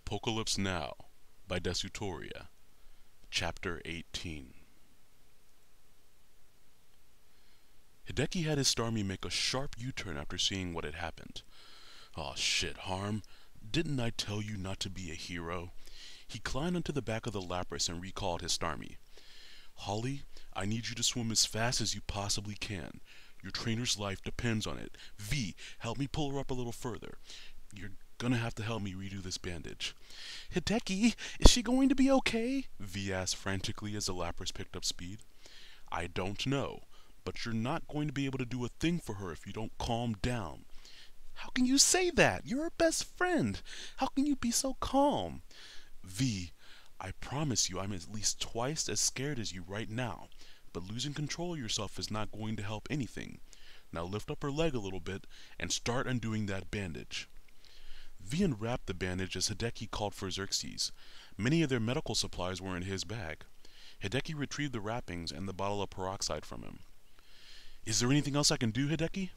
aPokelypse Now by Desutoria, Chapter 18. Hideki had his Starmie make a sharp U-turn after seeing what had happened. "Aw shit, Harm. Didn't I tell you not to be a hero?" He climbed onto the back of the Lapras and recalled his Starmie. "Holly, I need you to swim as fast as you possibly can. Your trainer's life depends on it. V, help me pull her up a little further. You're gonna have to help me redo this bandage." "Hideki, is she going to be okay?" V asked frantically as the Lapras picked up speed. "I don't know, but you're not going to be able to do a thing for her if you don't calm down." "How can you say that? You're her best friend. How can you be so calm?" "V, I promise you I'm at least twice as scared as you right now, but losing control of yourself is not going to help anything. Now lift up her leg a little bit and start undoing that bandage." V unwrapped the bandage as Hideki called for Xerxes. Many of their medical supplies were in his bag. Hideki retrieved the wrappings and the bottle of peroxide from him. "Is there anything else I can do, Hideki?"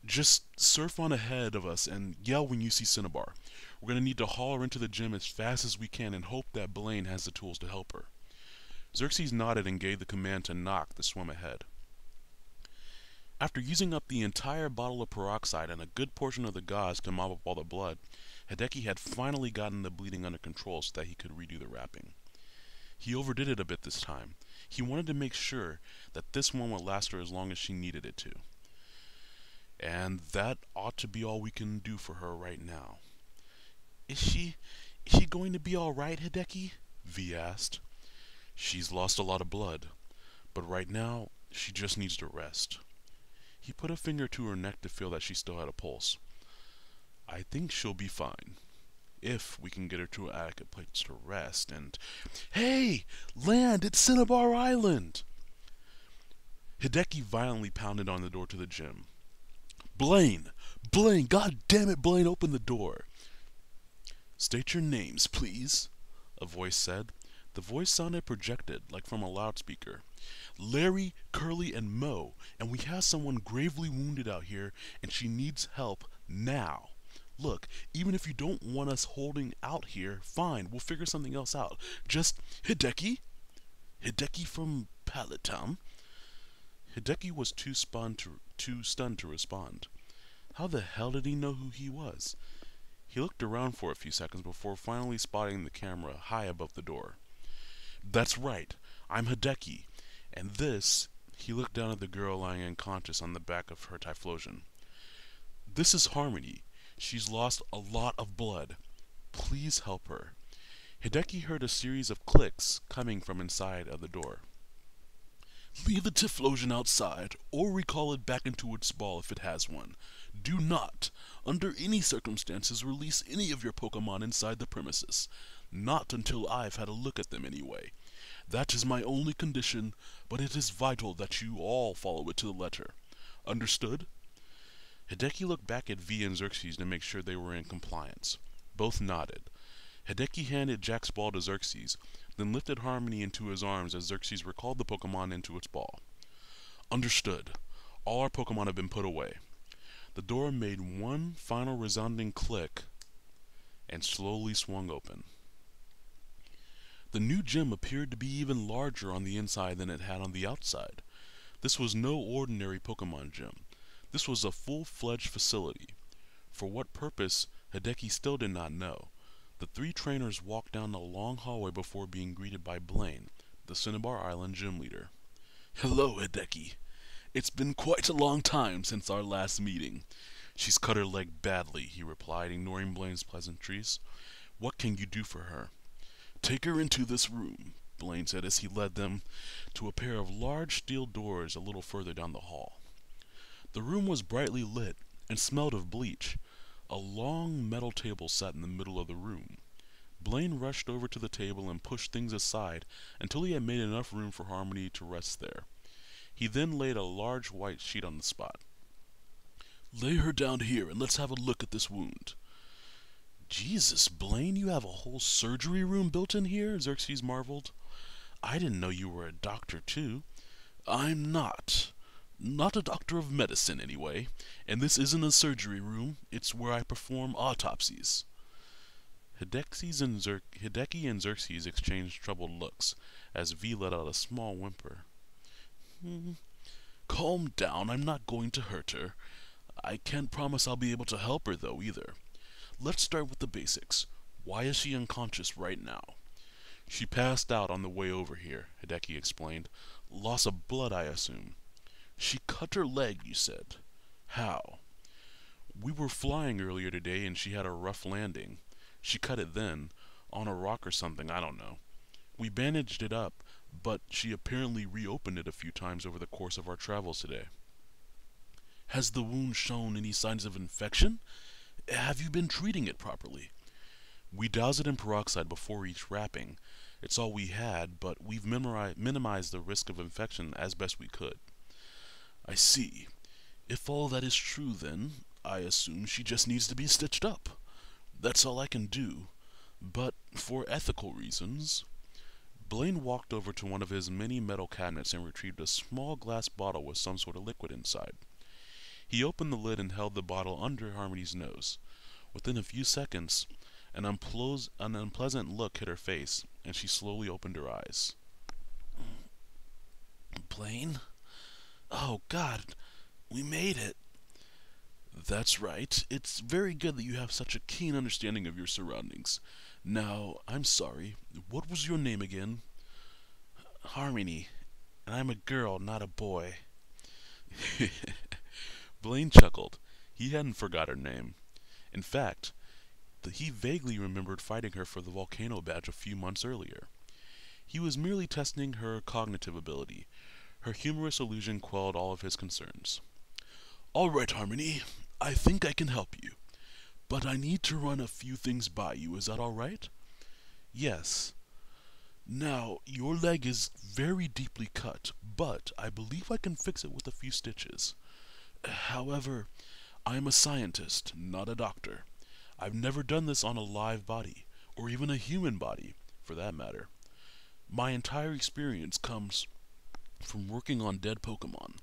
"Just surf on ahead of us and yell when you see Cinnabar. We're going to need to haul her into the gym as fast as we can and hope that Blaine has the tools to help her." Xerxes nodded and gave the command to Nock to swim ahead. After using up the entire bottle of peroxide and a good portion of the gauze to mop up all the blood, Hideki had finally gotten the bleeding under control so that he could redo the wrapping. He overdid it a bit this time. He wanted to make sure that this one would last her as long as she needed it to. "And that ought to be all we can do for her right now." Is she going to be all right, Hideki?" V asked. "She's lost a lot of blood, but right now she just needs to rest." He put a finger to her neck to feel that she still had a pulse. "I think she'll be fine, if we can get her to an adequate place to rest and—" "Hey! Land! It's Cinnabar Island!" Hideki violently pounded on the door to the gym. Blaine! Blaine! God damn it, Blaine, open the door!" "State your names, please," a voice said. The voice sounded projected, like from a loudspeaker. "Larry, Curly, and Mo, and we have someone gravely wounded out here, and she needs help now. Look, even if you don't want us holding out here, fine, we'll figure something else out. Just Hideki? Hideki from Bedtime?" Hideki was too stunned to respond. How the hell did he know who he was? He looked around for a few seconds before finally spotting the camera high above the door. "That's right, I'm Hideki, and this—" he looked down at the girl lying unconscious on the back of her Typhlosion. "This is Harmony. She's lost a lot of blood. Please help her." Hideki heard a series of clicks coming from inside of the door. "Leave the Typhlosion outside, or recall it back into its ball if it has one. Do not, under any circumstances, release any of your Pokemon inside the premises. Not until I've had a look at them anyway. That is my only condition, but it is vital that you all follow it to the letter. Understood?" Hideki looked back at V and Xerxes to make sure they were in compliance. Both nodded. Hideki handed Jack's ball to Xerxes, then lifted Harmony into his arms as Xerxes recalled the Pokemon into its ball. "Understood. All our Pokemon have been put away." The door made one final resounding click and slowly swung open. The new gym appeared to be even larger on the inside than it had on the outside. This was no ordinary Pokemon gym. This was a full-fledged facility. For what purpose, Hideki still did not know. The three trainers walked down the long hallway before being greeted by Blaine, the Cinnabar Island gym leader. "Hello, Hideki. It's been quite a long time since our last meeting." "She's cut her leg badly," he replied, ignoring Blaine's pleasantries. "What can you do for her?" "Take her into this room," Blaine said as he led them to a pair of large steel doors a little further down the hall. The room was brightly lit and smelled of bleach. A long metal table sat in the middle of the room. Blaine rushed over to the table and pushed things aside until he had made enough room for Harmony to rest there. He then laid a large white sheet on the spot. "Lay her down here and let's have a look at this wound." "Jesus, Blaine, you have a whole surgery room built in here?" Xerxes marveled. "I didn't know you were a doctor, too." "I'm not. Not a doctor of medicine, anyway. And this isn't a surgery room. It's where I perform autopsies." Hideki and Xerxes exchanged troubled looks, as V let out a small whimper. Calm down, I'm not going to hurt her. I can't promise I'll be able to help her, though, either. Let's start with the basics. Why is she unconscious right now? She passed out on the way over here, Hideki explained. Loss of blood, I assume. She cut her leg, you said. How? We were flying earlier today and she had a rough landing. She cut it then, on a rock or something, I don't know. We bandaged it up, but she apparently reopened it a few times over the course of our travels today. Has the wound shown any signs of infection? Have you been treating it properly? We doused it in peroxide before each wrapping. It's all we had, but we've minimized the risk of infection as best we could. I see. If all that is true, then, I assume she just needs to be stitched up. That's all I can do. But, for ethical reasons... Blaine walked over to one of his many metal cabinets and retrieved a small glass bottle with some sort of liquid inside. He opened the lid and held the bottle under Harmony's nose. Within a few seconds, an unpleasant look hit her face, and she slowly opened her eyes. Blaine? Oh, God, we made it. That's right. It's very good that you have such a keen understanding of your surroundings. Now, I'm sorry. What was your name again? Harmony. And I'm a girl, not a boy. Blaine chuckled. He hadn't forgot her name. In fact, he vaguely remembered fighting her for the volcano badge a few months earlier. He was merely testing her cognitive ability. Her humorous illusion quelled all of his concerns. All right, Harmony. I think I can help you. But I need to run a few things by you. Is that all right? Yes. Now, your leg is very deeply cut, but I believe I can fix it with a few stitches. However, I am a scientist, not a doctor. I've never done this on a live body, or even a human body, for that matter. My entire experience comes from working on dead Pokemon.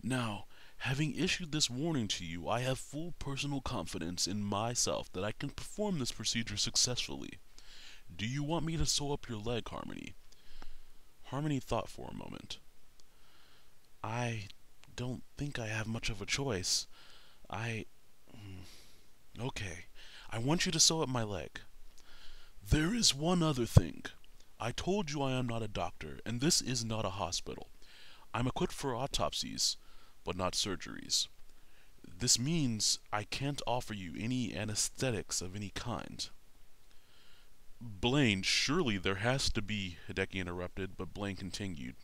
Now, having issued this warning to you, I have full personal confidence in myself that I can perform this procedure successfully. Do you want me to sew up your leg, Harmony? Harmony thought for a moment. I don't think I have much of a choice. Okay. I want you to sew up my leg. There is one other thing. I told you I am not a doctor, and this is not a hospital. I'm equipped for autopsies, but not surgeries. This means I can't offer you any anesthetics of any kind. Blaine, surely there has to be, Hideki interrupted, but Blaine continued.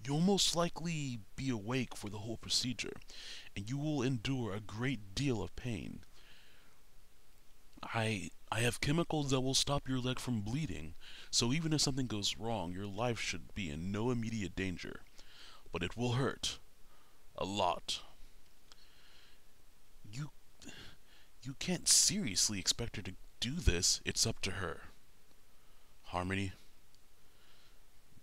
You'll most likely be awake for the whole procedure, and you will endure a great deal of pain. I have chemicals that will stop your leg from bleeding, so even if something goes wrong, your life should be in no immediate danger. But it will hurt. A lot. You can't seriously expect her to do this. It's up to her. Harmony.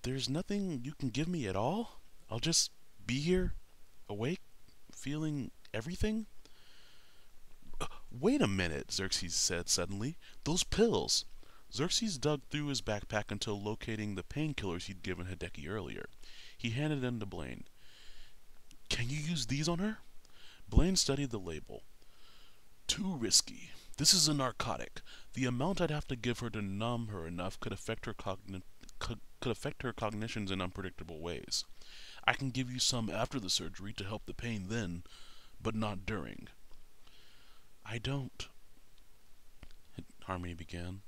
There's nothing you can give me at all? I'll just be here, awake, feeling everything? Wait a minute, Xerxes said suddenly. Those pills! Xerxes dug through his backpack until locating the painkillers he'd given Hideki earlier. He handed them to Blaine. Can you use these on her? Blaine studied the label. Too risky. This is a narcotic. The amount I'd have to give her to numb her enough could affect her cognitions in unpredictable ways. I can give you some after the surgery to help the pain then, but not during. I don't... Harmony began.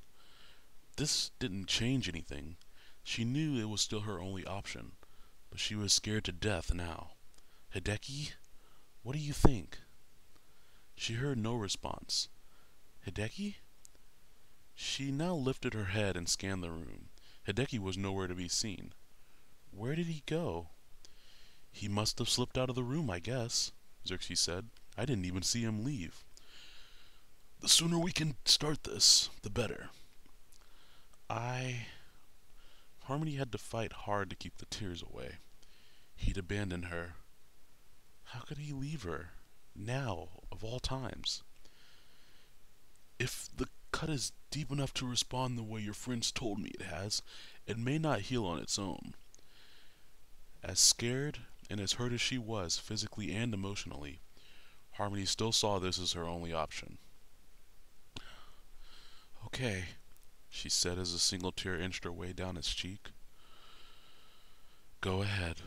This didn't change anything. She knew it was still her only option, but she was scared to death now. Hideki, what do you think? She heard no response. Hideki? She now lifted her head and scanned the room. Hideki was nowhere to be seen. Where did he go? He must have slipped out of the room, I guess, Xerxes said. I didn't even see him leave. The sooner we can start this, the better. Harmony had to fight hard to keep the tears away. He'd abandoned her. How could he leave her? Now, of all times. If the cut is deep enough to respond the way your friends told me it has. It may not heal on its own." As scared and as hurt as she was, physically and emotionally, Harmony still saw this as her only option. "Okay," she said as a single tear inched her way down his cheek. "Go ahead."